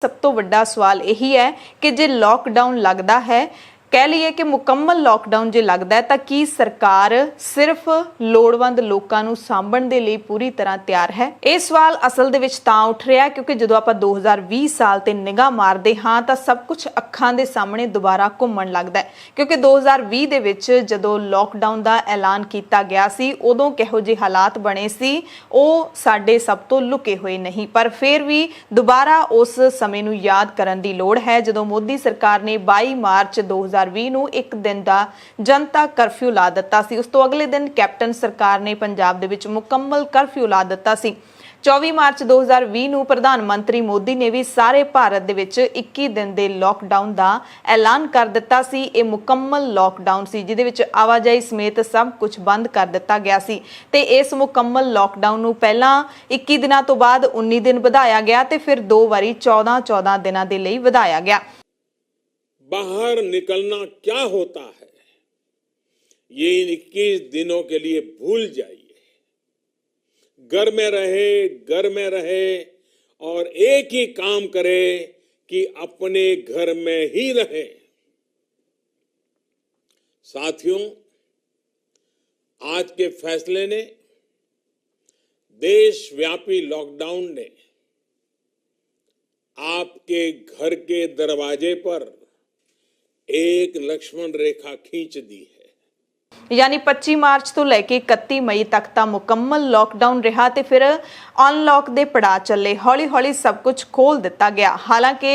सब तो वड्डा सवाल यही है कि जे लॉकडाउन लगता है, कह लीए कि मुकम्मल लॉकडाउन जे लगता है तो की सरकार सिर्फ लोड़वंद लोगों नूं सांभण दे लई पूरी तरह तैयार है। ये सवाल असल दे विच तां उठ रहा क्योंकि जदों आपां 2020 साल ते निगाह मारदे हां तां सब कुछ अखां दे सामने दोबारा घुम्मण लगदा है, क्योंकि 2020 दे विच जदों लॉकडाउन दा ऐलान कीता गया सी उदों किहो जिहे हालात बने सी ਉਹ ਸਾਡੇ ਸਭ ਤੋਂ ਲੁਕੇ ਹੋਏ नहीं, पर फिर भी दोबारा उस समय नूं याद करन दी लोड़ है जदों मोदी सरकार ने 22 मार्च 2020 नूं एक दिन दा जनता कर्फ्यू ला दिता सी। उस तो अगले दिन कैप्टन सरकार ने पंजाब दे विच मुकम्मल कर्फ्यू ला दिता सी। 24 मार्च 2020 ਨੂੰ ਪ੍ਰਧਾਨ ਮੰਤਰੀ ਮੋਦੀ ਨੇ ਵੀ ਸਾਰੇ ਭਾਰਤ ਦੇ ਵਿੱਚ 21 ਦਿਨ ਦੇ ਲੋਕਡਾਊਨ ਦਾ ਐਲਾਨ ਕਰ ਦਿੱਤਾ ਸੀ। ਇਹ ਮੁਕੰਮਲ ਲੋਕਡਾਊਨ ਸੀ ਜਿਹਦੇ ਵਿੱਚ ਆਵਾਜਾਈ ਸਮੇਤ ਸਭ ਕੁਝ ਬੰਦ ਕਰ ਦਿੱਤਾ ਗਿਆ ਸੀ ਤੇ ਇਸ ਮੁਕੰਮਲ ਲੋਕਡਾਊਨ ਨੂੰ ਪਹਿਲਾਂ 21 ਦਿਨਾਂ ਤੋਂ ਬਾਅਦ 19 ਦਿਨ ਵਧਾਇਆ ਗਿਆ ਤੇ ਫਿਰ ਦੋ ਵਾਰੀ 14 ਦਿਨਾਂ ਦੇ ਲਈ ਵਧਾਇਆ ਗਿਆ। बाहर निकलना क्या होता है ये इन 21 दिनों के लिए भूल जाइए। घर में रहे और एक ही काम करे कि अपने घर में ही रहे। साथियों, आज के फैसले ने, देशव्यापी लॉकडाउन ने आपके घर के दरवाजे पर एक लक्ष्मण रेखा खींच दी है। यानी 25 मार्च तो लैके 31 मई तक ਤਾਂ ਮੁਕੰਮਲ ਲੌਕਡਾਊਨ ਰਿਹਾ ਤੇ ਫਿਰ ਅਨਲੌਕ ਦੇ ਪੜਾਅ ਚੱਲੇ। ਹੌਲੀ-ਹੌਲੀ ਸਭ ਕੁਝ ਖੋਲ ਦਿੱਤਾ ਗਿਆ। ਹਾਲਾਂਕਿ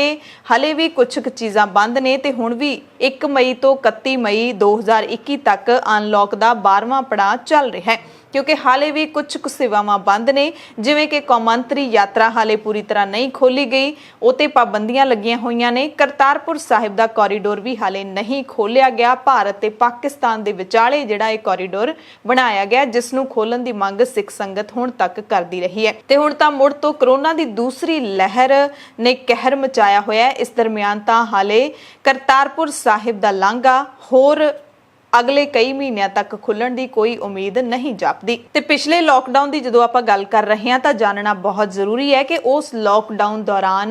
ਹਲੇ ਵੀ ਕੁਝ ਚੀਜ਼ਾਂ ਬੰਦ ਨੇ ਤੇ ਹੁਣ ਵੀ 1 ਮਈ ਤੋਂ 31 ਮਈ 2021 ਤੱਕ ਅਨਲੌਕ ਦਾ 12ਵਾਂ ਪੜਾਅ ਚੱਲ ਰਿਹਾ ਹੈ, क्योंकि हाले भी कुछ सेवावां बंद ने, जिवें कि कौमांतरी यात्रा हाले पूरी तरह नहीं खोली गई, उते पाबंदियां लगियां होईयां ने। करतारपुर साहिब दा कॉरीडोर भी हाले नहीं खोलिया गया। भारत ते पाकिस्तान दे विचाले जिहड़ा ये कॉरीडोर बनाया गया जिस नूं खोलण दी मंग सिख संगत हुण तक करदी रही है ते हुण तां मुड़ तो कोरोना दी दूसरी लहर ने कहर मचाया होया है। इस दरमियान तां हाले करतारपुर साहिब दा लांघा होर अगले कई महीनों तक खुलण की कोई उम्मीद नहीं जापदी। ते पिछले लॉकडाउन की जदों आपां गल कर रहे हैं तो जानना बहुत जरूरी है कि उस लॉकडाउन दौरान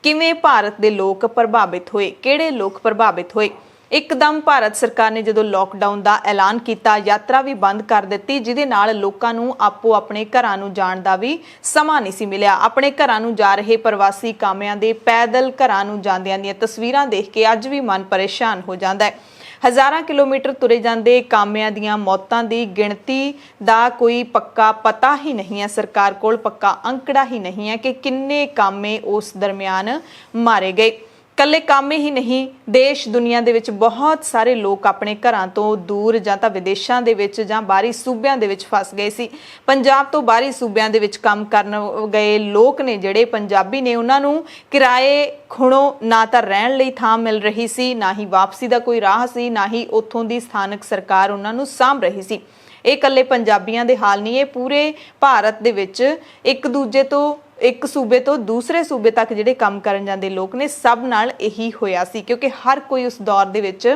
किवें भारत के लोग प्रभावित होए, किहड़े लोग प्रभावित होए। एकदम भारत सरकार ने जदों लॉकडाउन का ऐलान किया, यात्रा भी बंद कर दी, जिहदे नाल लोकां नूं आपो अपने घरां नूं जाण दा भी समां नहीं सी मिलिया। अपने घरां नूं जा रहे प्रवासी कामिਆਂ दे पैदल घरां नूं जांदियां दीयां तस्वीरां देख के अज भी मन परेशान हो जांदा है। हज़ारां किलोमीटर तुरे जांदे कामिਆਂ ਦੀਆਂ मौतां ਦੀ गिणती ਦਾ कोई पक्का पता ही नहीं है। सरकार कोल पक्का अंकड़ा ही नहीं है कि किन्ने कामे उस दरमियान मारे गए। कल्ले कामे ही नहीं, देश दुनिया दे विच बहुत सारे लोग अपने घरां तो दूर जां तां विदेशां दे विच जां बाहरी सूबिਆਂ ਦੇ ਵਿੱਚ फस गए सी। पंजाब तो बाहरी सूबिਆਂ ਦੇ ਵਿੱਚ काम करन गए लोग ने ਜਿਹੜੇ पंजाबी ने उन्हां नूं किराए खुणों ना तां रहण लई थां मिल रही सी, ना ही वापसी ਦਾ ਕੋਈ ਰਾਹ ਸੀ, ना ही ਉੱਥੋਂ ਦੀ ਸਥਾਨਕ ਸਰਕਾਰ ਉਹਨਾਂ ਨੂੰ ਸਾਂਭ ਰਹੀ ਸੀ। ਇਹ ਕੱਲੇ ਪੰਜਾਬੀਆਂ ਦੇ ਹਾਲ ਨਹੀਂ, ਇਹ ਪੂਰੇ ਭਾਰਤ ਦੇ ਵਿੱਚ ਇੱਕ ਦੂਜੇ ਤੋਂ एक सूबे तो दूसरे सूबे तक जिहड़े काम करन जांदे लोग ने सब नाल यही होया सी, क्योंकि हर कोई उस दौर दे विच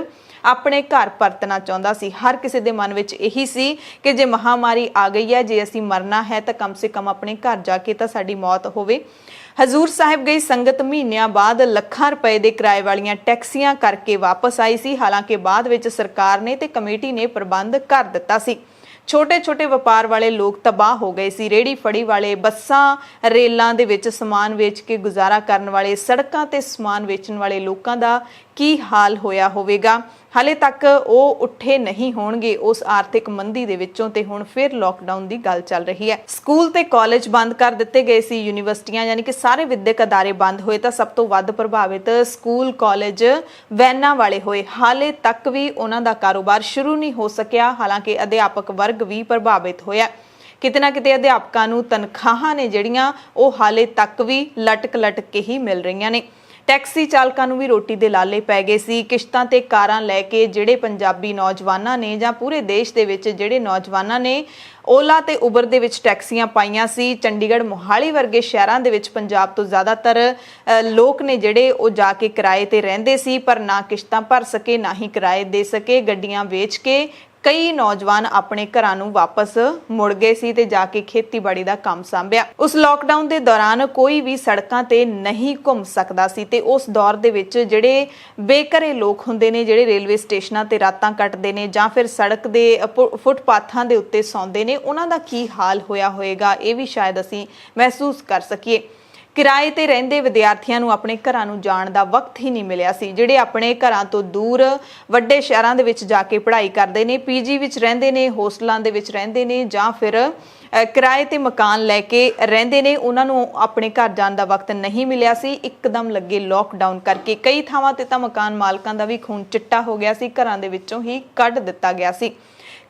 अपने घर परतना चाहुंदा सी। हर किसी दे मन विच यही सी कि जे महामारी आ गई है, जे असीं मरना है तो कम से कम अपने घर जाके तो साडी मौत होवे। हजूर साहिब गई संगत महीनों बाद ਲੱਖਾਂ रुपए के किराए वालियां टैक्सियां करके वापस आई सी। हालांकि बाद विच सरकार ने ते कमेटी ने प्रबंध कर दिता सी। छोटे छोटे व्यापार वाले लोग तबाह हो गए सी। रेहड़ी फड़ी वाले, बसां रेलां दे विच समान वेच के गुजारा करन वाले, सड़कां ते समान वेचण वाले लोकां दा की हाल होया होवेगा। हाले तक वो उठे नहीं होणगे उस आर्थिक मंदी दे विचों ते हुण फिर लॉकडाउन की गल चल रही है। स्कूल ते कॉलेज बंद कर दिते गए सी, यूनिवर्सिटियां यानी कि सारे विद्यक अदारे बंद होए तां सब तो वध प्रभावित स्कूल कॉलेज वैनां वाले होए। हाले तक भी उन्हां दा कारोबार शुरू नहीं हो सकिया। हालांकि अध्यापक वर्ग भी प्रभावित होया। किते ना किते अध्यापकां नूं तनखाहां ने जिहड़ियां ओह हाले तक भी लटक के ही मिल रहीआं ने। टैक्सी चालकां नूं भी रोटी दे लाले पै गए सी। किश्तां ते कारां लैके जिहड़े पंजाबी नौजवानां ने जां पूरे देश दे विच जिहड़े नौजवानां ने ओला ते उबर दे विच टैक्सियां पाईयां सी। चंडीगढ़ मोहाली वर्गे शहरां दे विच पंजाब तो ज़्यादातर लोग ने जिहड़े ओह जाके किराए ते रहिंदे सी, पर ना किश्तां भर सके ना ही किराए दे सके। गड्डियां वेच के ਕਈ ਨੌਜਵਾਨ ਆਪਣੇ ਘਰਾਂ ਨੂੰ ਵਾਪਸ ਮੁੜ ਗਏ ਸੀ ਤੇ ਜਾ ਕੇ ਖੇਤੀਬਾੜੀ ਦਾ ਕੰਮ ਸੰਭਿਆ। ਉਸ ਲੋਕਡਾਊਨ ਦੇ ਦੌਰਾਨ ਕੋਈ ਵੀ ਸੜਕਾਂ ਤੇ ਨਹੀਂ ਘੁੰਮ ਸਕਦਾ ਸੀ ਤੇ ਉਸ ਦੌਰ ਦੇ ਵਿੱਚ ਜਿਹੜੇ ਬੇਘਰੇ ਲੋਕ ਹੁੰਦੇ ਨੇ, ਜਿਹੜੇ ਰੇਲਵੇ ਸਟੇਸ਼ਨਾਂ ਤੇ ਰਾਤਾਂ ਕੱਟਦੇ ਨੇ ਜਾਂ ਫਿਰ ਸੜਕ ਦੇ ਫੁੱਟਪਾਥਾਂ ਦੇ ਉੱਤੇ ਸੌਂਦੇ ਨੇ, ਉਹਨਾਂ ਦਾ ਕੀ ਹਾਲ ਹੋਇਆ ਹੋਏਗਾ, ਇਹ ਵੀ ਸ਼ਾਇਦ ਅਸੀਂ ਮਹਿਸੂਸ ਕਰ ਸਕੀਏ। ਕਿਰਾਏ ਤੇ ਰਹਿੰਦੇ ਵਿਦਿਆਰਥੀਆਂ ਨੂੰ ਆਪਣੇ ਘਰਾਂ ਨੂੰ ਜਾਣ ਦਾ ਵਕਤ ਹੀ ਨਹੀਂ ਮਿਲਿਆ ਸੀ। ਜਿਹੜੇ ਆਪਣੇ ਘਰਾਂ ਤੋਂ ਦੂਰ ਵੱਡੇ ਸ਼ਹਿਰਾਂ ਦੇ ਵਿੱਚ ਜਾ ਕੇ ਪੜ੍ਹਾਈ ਕਰਦੇ ਨੇ, ਪੀਜੀ ਵਿੱਚ ਰਹਿੰਦੇ ਨੇ, ਹੋਸਟਲਾਂ ਦੇ ਵਿੱਚ ਰਹਿੰਦੇ ਨੇ ਜਾਂ ਫਿਰ ਕਿਰਾਏ ਤੇ ਮਕਾਨ ਲੈ ਕੇ ਰਹਿੰਦੇ ਨੇ, ਉਹਨਾਂ ਨੂੰ ਆਪਣੇ ਘਰ ਜਾਣ ਦਾ ਵਕਤ ਨਹੀਂ ਮਿਲਿਆ ਸੀ। ਇੱਕਦਮ ਲੱਗੇ ਲੋਕਡਾਊਨ ਕਰਕੇ ਕਈ ਥਾਵਾਂ ਤੇ ਤਾਂ ਮਕਾਨ ਮਾਲਕਾਂ ਦਾ ਵੀ ਖੂਨ ਚਿੱਟਾ ਹੋ ਗਿਆ ਸੀ, ਘਰਾਂ ਦੇ ਵਿੱਚੋਂ ਹੀ ਕੱਢ ਦਿੱਤਾ ਗਿਆ ਸੀ।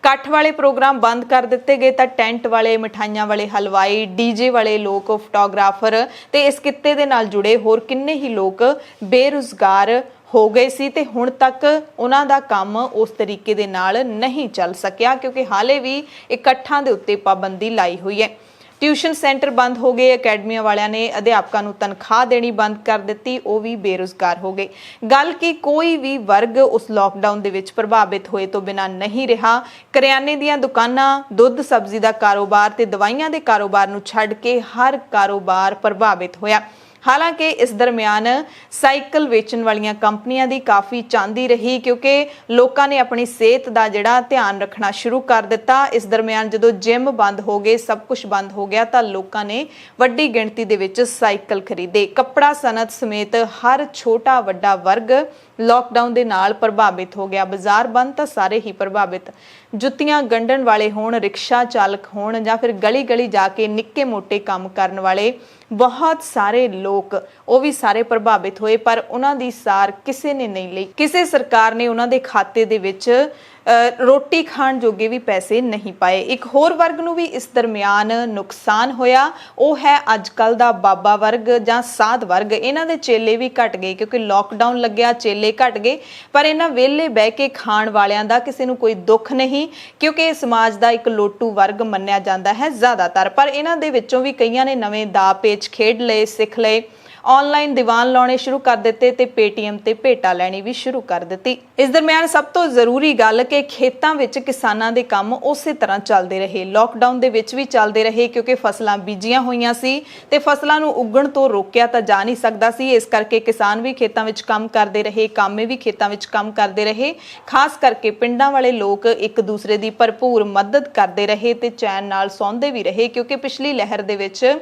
ਇਕੱਠ ਵਾਲੇ ਪ੍ਰੋਗਰਾਮ ਬੰਦ ਕਰ ਦਿੱਤੇ ਗਏ ਤਾਂ ਟੈਂਟ ਵਾਲੇ, ਮਿਠਾਈਆਂ ਵਾਲੇ, ਹਲਵਾਈ, ਡੀਜੇ ਵਾਲੇ ਲੋਕ, ਫੋਟੋਗ੍ਰਾਫਰ ਤੇ ਇਸ ਕਿੱਤੇ ਦੇ ਨਾਲ ਜੁੜੇ ਹੋਰ ਕਿੰਨੇ ਹੀ ਲੋਕ ਬੇਰੁਜ਼ਗਾਰ ਹੋ ਗਏ ਸੀ ਤੇ ਹੁਣ ਤੱਕ ਉਹਨਾਂ ਦਾ ਕੰਮ ਉਸ ਤਰੀਕੇ ਦੇ ਨਾਲ ਨਹੀਂ ਚੱਲ ਸਕਿਆ ਕਿਉਂਕਿ ਹਾਲੇ ਵੀ ਇਕੱਠਾਂ ਦੇ ਉੱਤੇ ਪਾਬੰਦੀ ਲਾਈ ਹੋਈ ਹੈ। ਟਿਊਸ਼ਨ ਸੈਂਟਰ ਬੰਦ ਹੋ ਗਏ, ਅਕੈਡਮੀਆਂ ਵਾਲਿਆਂ ਨੇ ਅਧਿਆਪਕਾਂ ਨੂੰ ਤਨਖਾਹ ਦੇਣੀ ਬੰਦ ਕਰ ਦਿੱਤੀ, ਉਹ ਵੀ ਬੇਰੁਜ਼ਗਾਰ ਹੋ ਗਏ। ਗੱਲ ਕਿ ਕੋਈ ਵੀ ਵਰਗ ਉਸ ਲੋਕਡਾਊਨ ਦੇ ਵਿੱਚ ਪ੍ਰਭਾਵਿਤ ਹੋਏ ਤੋਂ ਬਿਨਾਂ ਨਹੀਂ ਰਿਹਾ। ਕਰਿਆਨੇ ਦੀਆਂ ਦੁਕਾਨਾਂ, ਦੁੱਧ ਸਬਜ਼ੀ ਦਾ ਕਾਰੋਬਾਰ ਤੇ ਦਵਾਈਆਂ ਦੇ ਕਾਰੋਬਾਰ ਨੂੰ ਛੱਡ ਕੇ ਹਰ ਕਾਰੋਬਾਰ ਪ੍ਰਭਾਵਿਤ ਹੋਇਆ। ਹਾਲਾਂਕਿ ਇਸ ਦਰਮਿਆਨ ਸਾਈਕਲ ਵੇਚਣ ਵਾਲੀਆਂ ਕੰਪਨੀਆਂ ਦੀ ਕਾਫੀ ਚਾਂਦੀ ਰਹੀ ਕਿਉਂਕਿ ਲੋਕਾਂ ਨੇ ਆਪਣੀ ਸਿਹਤ ਦਾ ਜਿਹੜਾ ਧਿਆਨ ਰੱਖਣਾ ਸ਼ੁਰੂ ਕਰ ਦਿੱਤਾ। ਇਸ ਦਰਮਿਆਨ ਜਦੋਂ ਜਿਮ ਬੰਦ ਹੋ ਗਏ, ਸਭ ਕੁਝ ਬੰਦ ਹੋ ਗਿਆ ਤਾਂ ਲੋਕਾਂ ਨੇ ਵੱਡੀ ਗਿਣਤੀ ਦੇ ਵਿੱਚ ਸਾਈਕਲ ਖਰੀਦੇ। ਕੱਪੜਾ ਸਨਅਤ ਸਮੇਤ ਹਰ ਛੋਟਾ ਵੱਡਾ ਵਰਗ ਲੋਕਡਾਊਨ ਦੇ ਨਾਲ ਪ੍ਰਭਾਵਿਤ ਹੋ ਗਿਆ। ਬਾਜ਼ਾਰ ਬੰਦ ਤਾਂ ਸਾਰੇ ਹੀ ਪ੍ਰਭਾਵਿਤ। ਜੁੱਤੀਆਂ ਗੰਢਣ ਵਾਲੇ ਹੋਣ, ਰਿਕਸ਼ਾ ਚਾਲਕ ਹੋਣ ਜਾਂ ਫਿਰ ਗਲੀ ਗਲੀ ਜਾ ਕੇ ਨਿੱਕੇ ਮੋਟੇ ਕੰਮ ਕਰਨ ਵਾਲੇ ਬਹੁਤ ਸਾਰੇ ਲੋਕ, ਉਹ ਵੀ ਸਾਰੇ ਪ੍ਰਭਾਵਿਤ ਹੋਏ ਪਰ ਉਹਨਾਂ ਦੀ ਸਾਰ ਕਿਸੇ ਨੇ ਨਹੀਂ ਲਈ। ਕਿਸੇ ਸਰਕਾਰ ਨੇ ਉਹਨਾਂ ਦੇ ਖਾਤੇ ਦੇ ਵਿੱਚ ਰੋਟੀ ਖਾਣ ਜੋਗੇ ਵੀ ਪੈਸੇ ਨਹੀਂ ਪਾਏ। ਇੱਕ ਹੋਰ ਵਰਗ ਨੂੰ ਵੀ ਇਸ ਦਰਮਿਆਨ ਨੁਕਸਾਨ ਹੋਇਆ, ਉਹ ਹੈ ਅੱਜ ਕੱਲ ਦਾ ਬਾਬਾ ਵਰਗ ਜਾਂ ਸਾਧ ਵਰਗ। ਇਹਨਾਂ ਦੇ ਚੇਲੇ ਵੀ ਘਟ ਗਏ ਕਿਉਂਕਿ ਲੋਕਡਾਊਨ ਲੱਗਿਆ, ਚੇਲੇ ਘਟ ਗਏ ਪਰ ਇਹਨਾਂ ਵਿਹਲੇ ਬਹਿ ਕੇ ਖਾਣ ਵਾਲਿਆਂ ਦਾ ਕਿਸੇ ਨੂੰ ਕੋਈ ਦੁੱਖ ਨਹੀਂ ਕਿਉਂਕਿ ਇਹ ਸਮਾਜ ਦਾ ਇੱਕ ਲੋਟੂ ਵਰਗ ਮੰਨਿਆ ਜਾਂਦਾ ਹੈ ਜ਼ਿਆਦਾਤਰ। ਪਰ ਇਹਨਾਂ ਦੇ ਵਿੱਚੋਂ ਵੀ ਕਈਆਂ ਨੇ ਨਵੇਂ ਦਾਅ ਪੇਚ ਖੇਡ ਲਏ, ਸਿੱਖ ਲਏ, ਆਨਲਾਈਨ ਦੀਵਾਨ ਲਾਉਣੇ ਸ਼ੁਰੂ ਕਰ ਦਿੱਤੇ ਤੇ ਪੇਟੀਐਮ ਤੇ ਭੇਟਾ ਲੈਣੀ ਵੀ ਸ਼ੁਰੂ ਕਰ ਦਿੱਤੀ। ਇਸ ਦਰਮਿਆਨ ਸਭ ਤੋਂ ਜ਼ਰੂਰੀ ਗੱਲ ਕਿ ਖੇਤਾਂ ਵਿੱਚ ਕਿਸਾਨਾਂ ਦੇ ਕੰਮ ਉਸੇ ਤਰ੍ਹਾਂ ਚੱਲਦੇ ਰਹੇ, ਲੋਕਡਾਊਨ ਦੇ ਵਿੱਚ ਵੀ ਚੱਲਦੇ ਰਹੇ ਕਿਉਂਕਿ ਫਸਲਾਂ ਬੀਜੀਆਂ ਹੋਈਆਂ ਸੀ ਤੇ ਫਸਲਾਂ ਨੂੰ ਉੱਗਣ ਤੋਂ ਰੋਕਿਆ ਤਾਂ ਜਾ ਨਹੀਂ ਸਕਦਾ ਸੀ। ਇਸ ਕਰਕੇ ਕਿਸਾਨ ਵੀ ਖੇਤਾਂ ਵਿੱਚ ਕੰਮ ਕਰਦੇ ਰਹੇ, ਕਾਮੇ ਵੀ ਖੇਤਾਂ ਵਿੱਚ ਕੰਮ ਕਰਦੇ ਰਹੇ। ਖਾਸ ਕਰਕੇ ਪਿੰਡਾਂ ਵਾਲੇ ਲੋਕ ਇੱਕ ਦੂਸਰੇ ਦੀ ਭਰਪੂਰ ਮਦਦ ਕਰਦੇ ਰਹੇ ਤੇ ਚੈਨ ਨਾਲ ਸੌਂਦੇ ਵੀ ਰਹੇ ਕਿਉਂਕਿ ਪਿਛਲੀ ਲਹਿਰ ਦੇ ਵਿੱਚ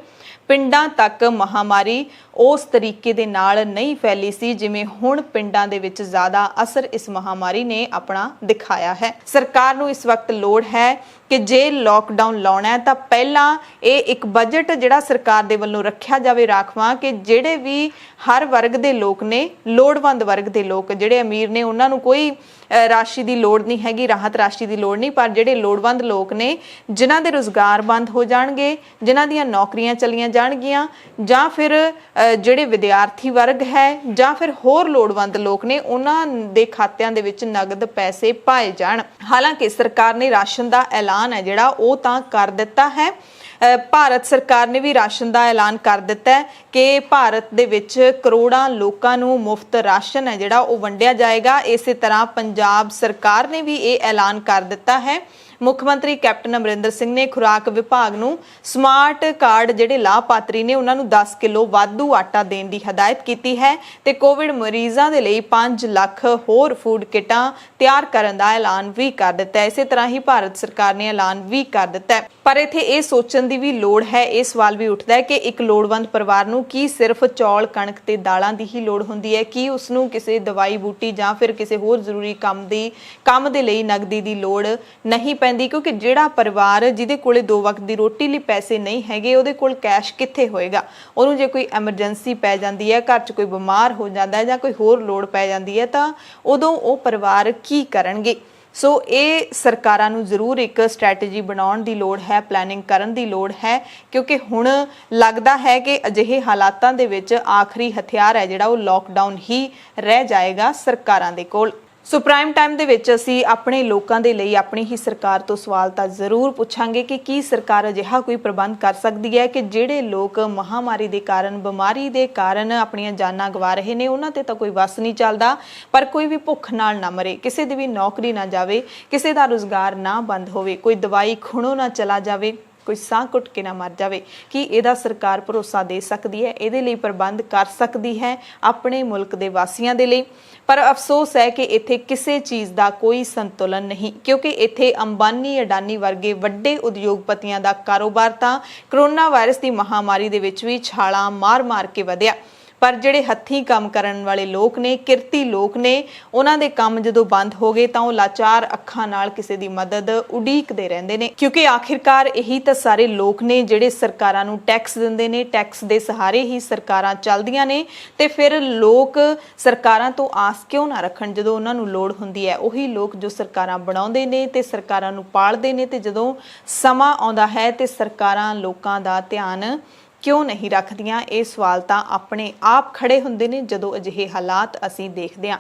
ਪਿੰਡਾਂ ਤੱਕ ਮਹਾਮਾਰੀ ਉਸ ਤਰੀਕੇ ਦੇ ਨਾਲ ਨਹੀਂ ਫੈਲੀ ਸੀ ਜਿਵੇਂ ਹੁਣ ਪਿੰਡਾਂ ਦੇ ਵਿੱਚ ਜ਼ਿਆਦਾ ਅਸਰ ਇਸ ਮਹਾਮਾਰੀ ਨੇ ਆਪਣਾ ਦਿਖਾਇਆ ਹੈ। ਸਰਕਾਰ ਨੂੰ ਇਸ ਵਕਤ ਲੋੜ ਹੈ ਕਿ ਜੇ ਲੋਕਡਾਊਨ ਲਾਉਣਾ ਹੈ ਤਾਂ ਪਹਿਲਾਂ ਇਹ ਇੱਕ ਬਜਟ ਜਿਹੜਾ ਸਰਕਾਰ ਦੇ ਵੱਲੋਂ ਰੱਖਿਆ ਜਾਵੇ ਰਾਖਵਾਂ ਕਿ ਜਿਹੜੇ ਵੀ ਹਰ ਵਰਗ ਦੇ ਲੋਕ ਨੇ, ਲੋੜਵੰਦ ਵਰਗ ਦੇ ਲੋਕ, ਜਿਹੜੇ ਅਮੀਰ ਨੇ ਉਹਨਾਂ ਨੂੰ ਕੋਈ ਰਾਸ਼ੀ ਦੀ ਲੋੜ ਨਹੀਂ ਹੈਗੀ, ਰਾਹਤ ਰਾਸ਼ੀ ਦੀ ਲੋੜ ਨਹੀਂ, ਪਰ ਜਿਹੜੇ ਲੋੜਵੰਦ ਲੋਕ ਨੇ ਜਿਨ੍ਹਾਂ ਦੇ ਰੁਜ਼ਗਾਰ ਬੰਦ ਹੋ ਜਾਣਗੇ, ਜਿਨ੍ਹਾਂ ਦੀਆਂ ਨੌਕਰੀਆਂ ਚਲੀਆਂ ਜਾਣਗੀਆਂ ਜਾਂ ਫਿਰ ਜਿਹੜੇ ਵਿਦਿਆਰਥੀ ਵਰਗ ਹੈ ਜਾਂ ਫਿਰ ਹੋਰ ਲੋੜਵੰਦ ਲੋਕ ਨੇ ਉਹਨਾਂ ਦੇ ਖਾਤਿਆਂ ਦੇ ਵਿੱਚ ਨਗਦ ਪੈਸੇ ਪਾਏ ਜਾਣ। ਹਾਲਾਂਕਿ ਸਰਕਾਰ ਨੇ ਰਾਸ਼ਨ ਦਾ ਐਲਾਨ ਹੈ ਜਿਹੜਾ ਉਹ ਤਾਂ ਕਰ ਦਿੱਤਾ ਹੈ। ਭਾਰਤ ਸਰਕਾਰ ਨੇ ਵੀ ਰਾਸ਼ਨ ਦਾ ਐਲਾਨ ਕਰ ਦਿੱਤਾ ਹੈ ਕਿ ਭਾਰਤ ਦੇ ਵਿੱਚ ਕਰੋੜਾਂ ਲੋਕਾਂ ਨੂੰ ਮੁਫਤ ਰਾਸ਼ਨ ਹੈ ਜਿਹੜਾ ਉਹ ਵੰਡਿਆ ਜਾਏਗਾ। ਇਸੇ ਤਰ੍ਹਾਂ ਪੰਜਾਬ ਸਰਕਾਰ ਨੇ ਵੀ ਇਹ ਐਲਾਨ ਕਰ ਦਿੱਤਾ ਹੈ। ਮੁੱਖ ਮੰਤਰੀ ਕੈਪਟਨ ਅਮਰਿੰਦਰ ਸਿੰਘ ਨੇ ਖੁਰਾਕ ਵਿਭਾਗ ਨੂੰ ਸਮਾਰਟ ਕਾਰਡ ਜਿਹੜੇ ਲਾਭਪਾਤਰੀ ਨੇ ਉਹਨਾਂ ਨੂੰ 10 ਕਿਲੋ ਵਾਧੂ ਆਟਾ ਦੇਣ ਦੀ ਹਦਾਇਤ ਕੀਤੀ ਹੈ ਤੇ ਕੋਵਿਡ ਮਰੀਜ਼ਾਂ ਦੇ ਲਈ 5 ਲੱਖ ਹੋਰ ਫੂਡ ਕਿਟਾਂ ਤਿਆਰ ਕਰਨ ਦਾ ਐਲਾਨ ਵੀ ਕਰ ਦਿੱਤਾ ਹੈ। ਇਸੇ ਤਰ੍ਹਾਂ ਹੀ ਭਾਰਤ ਸਰਕਾਰ ਨੇ ਐਲਾਨ ਵੀ ਕਰ ਦਿੱਤਾ ਹੈ। ਪਰ ਇੱਥੇ ਇਹ ਸੋਚਣ ਦੀ ਵੀ ਲੋੜ ਹੈ, ਇਹ ਸਵਾਲ ਵੀ ਉੱਠਦਾ ਹੈ ਕਿ ਇੱਕ ਲੋੜਵੰਦ ਪਰਿਵਾਰ ਨੂੰ ਕੀ ਸਿਰਫ ਚੌਲ, ਕਣਕ ਤੇ ਦਾਲਾਂ ਦੀ ਹੀ ਲੋੜ ਹੁੰਦੀ ਹੈ? ਕੀ ਉਸ ਨੂੰ ਕਿਸੇ ਦਵਾਈ ਬੂਟੀ ਜਾਂ ਫਿਰ ਕਿਸੇ ਹੋਰ ਜ਼ਰੂਰੀ ਕੰਮ ਦੇ ਲਈ ਨਗਦੀ ਦੀ ਲੋੜ ਨਹੀਂ ਪੈਂਦੀ? ਕਿਉਂਕਿ ਜਿਹੜਾ ਪਰਿਵਾਰ ਜਿਹਦੇ ਕੋਲੇ 2 ਵਕਤ ਦੀ ਰੋਟੀ ਲਈ ਪੈਸੇ ਨਹੀਂ ਹੈਗੇ, ਉਹਦੇ ਕੋਲ ਕੈਸ਼ ਕਿੱਥੇ ਹੋਏਗਾ? ਉਹਨੂੰ ਜੇ ਕੋਈ ਐਮਰਜੈਂਸੀ ਪੈ ਜਾਂਦੀ ਹੈ, ਘਰ 'ਚ ਕੋਈ ਬਿਮਾਰ ਹੋ ਜਾਂਦਾ ਹੈ ਜਾਂ ਕੋਈ ਹੋਰ ਲੋੜ ਪੈ ਜਾਂਦੀ ਹੈ ਤਾਂ ਉਦੋਂ ਉਹ ਪਰਿਵਾਰ ਕੀ ਕਰਨਗੇ? ਸੋ ਇਹ ਸਰਕਾਰਾਂ ਨੂੰ ਜ਼ਰੂਰ ਇੱਕ ਸਟ੍ਰੈਟਜੀ ਬਣਾਉਣ ਦੀ ਲੋੜ ਹੈ, ਪਲੈਨਿੰਗ ਕਰਨ ਦੀ ਲੋੜ ਹੈ ਕਿਉਂਕਿ ਹੁਣ ਲੱਗਦਾ ਹੈ ਕਿ ਅਜਿਹੇ ਹਾਲਾਤਾਂ ਦੇ ਵਿੱਚ ਆਖਰੀ ਹਥਿਆਰ ਹੈ ਜਿਹੜਾ ਉਹ ਲੋਕਡਾਊਨ ਹੀ ਰਹਿ ਜਾਏਗਾ ਸਰਕਾਰਾਂ ਦੇ ਕੋਲ। ਸੋ ਪ੍ਰਾਈਮ ਟਾਈਮ ਦੇ ਵਿੱਚ ਅਸੀਂ ਆਪਣੇ ਲੋਕਾਂ ਦੇ ਲਈ ਆਪਣੀ ਹੀ ਸਰਕਾਰ ਤੋਂ ਸਵਾਲ ਤਾਂ ਜ਼ਰੂਰ ਪੁੱਛਾਂਗੇ ਕਿ ਕੀ ਸਰਕਾਰ ਅਜਿਹਾ ਕੋਈ ਪ੍ਰਬੰਧ ਕਰ ਸਕਦੀ ਹੈ ਕਿ ਜਿਹੜੇ ਲੋਕ ਮਹਾਮਾਰੀ ਦੇ ਕਾਰਨ, ਬਿਮਾਰੀ ਦੇ ਕਾਰਨ ਆਪਣੀਆਂ ਜਾਨਾਂ ਗਵਾ ਰਹੇ ਨੇ, ਉਹਨਾਂ ਤੇ ਤਾਂ ਕੋਈ ਵਸ ਨਹੀਂ ਚੱਲਦਾ, ਪਰ ਕੋਈ ਵੀ ਭੁੱਖ ਨਾਲ ਨਾ ਮਰੇ, ਕਿਸੇ ਦੀ ਵੀ ਨੌਕਰੀ ਨਾ ਜਾਵੇ, ਕਿਸੇ ਦਾ ਰੁਜ਼ਗਾਰ ਨਾ ਬੰਦ ਹੋਵੇ, ਕੋਈ ਦਵਾਈ ਖੁਣੋਂ ਨਾ ਚਲਾ ਜਾਵੇ, ਕੋਈ ਸਾਹ ਘੁੱਟ ਕੇ ਨਾ ਮਰ ਜਾਵੇ। ਕੀ ਇਹਦਾ ਸਰਕਾਰ ਭਰੋਸਾ ਦੇ ਸਕਦੀ ਹੈ? ਇਹਦੇ ਲਈ ਪ੍ਰਬੰਧ ਕਰ ਸਕਦੀ ਹੈ ਆਪਣੇ ਮੁਲਕ ਦੇ ਵਾਸੀਆਂ ਦੇ ਲਈ? ਪਰ ਅਫਸੋਸ ਹੈ ਕਿ ਇੱਥੇ ਕਿਸੇ ਚੀਜ਼ ਦਾ ਕੋਈ ਸੰਤੁਲਨ ਨਹੀਂ, ਕਿਉਂਕਿ ਇੱਥੇ ਅੰਬਾਨੀ, ਅਡਾਨੀ ਵਰਗੇ ਵੱਡੇ ਉਦਯੋਗਪਤੀਆਂ ਦਾ ਕਾਰੋਬਾਰ ਤਾਂ ਕਰੋਨਾ ਵਾਇਰਸ ਦੀ ਮਹਾਮਾਰੀ ਦੇ ਵਿੱਚ ਵੀ ਛਾਲਾਂ ਮਾਰ-ਮਾਰ ਕੇ ਵਧਿਆ। ਪਰ ਜਿਹੜੇ ਹੱਥੀਂ ਕੰਮ ਕਰਨ ਵਾਲੇ ਲੋਕ ਨੇ, ਕਿਰਤੀ ਲੋਕ ਨੇ, ਉਹਨਾਂ ਦੇ ਕੰਮ ਜਦੋਂ ਬੰਦ ਹੋ ਗਏ ਤਾਂ ਉਹ ਲਾਚਾਰ ਅੱਖਾਂ ਨਾਲ ਕਿਸੇ ਦੀ ਮਦਦ ਉਡੀਕਦੇ ਰਹਿੰਦੇ ਨੇ, ਕਿਉਂਕਿ ਆਖਿਰਕਾਰ ਇਹੀ ਤਾਂ ਸਾਰੇ ਲੋਕ ਨੇ ਜਿਹੜੇ ਸਰਕਾਰਾਂ ਨੂੰ ਟੈਕਸ ਦਿੰਦੇ ਨੇ। ਟੈਕਸ ਦੇ ਸਹਾਰੇ ਹੀ ਸਰਕਾਰਾਂ ਚੱਲਦੀਆਂ ਨੇ ਤੇ ਫਿਰ ਲੋਕ ਸਰਕਾਰਾਂ ਤੋਂ ਆਸ ਕਿਉਂ ਨਾ ਰੱਖਣ ਜਦੋਂ ਉਹਨਾਂ ਨੂੰ ਲੋੜ ਹੁੰਦੀ ਹੈ। ਉਹੀ ਲੋਕ ਜੋ ਸਰਕਾਰਾਂ ਬਣਾਉਂਦੇ ਨੇ ਤੇ ਸਰਕਾਰਾਂ ਨੂੰ ਪਾਲਦੇ ਨੇ, ਤੇ ਜਦੋਂ ਸਮਾਂ ਆਉਂਦਾ ਹੈ ਤੇ ਸਰਕਾਰਾਂ ਲੋਕਾਂ ਦਾ ਧਿਆਨ ਕਿਉਂ ਨਹੀਂ ਰੱਖਦੀਆਂ? ਇਹ ਸਵਾਲ ਤਾਂ ਆਪਣੇ ਆਪ ਖੜੇ ਹੁੰਦੇ ਨੇ ਜਦੋਂ ਅਜਿਹੇ ਹਾਲਾਤ ਅਸੀਂ ਦੇਖਦੇ ਹਾਂ।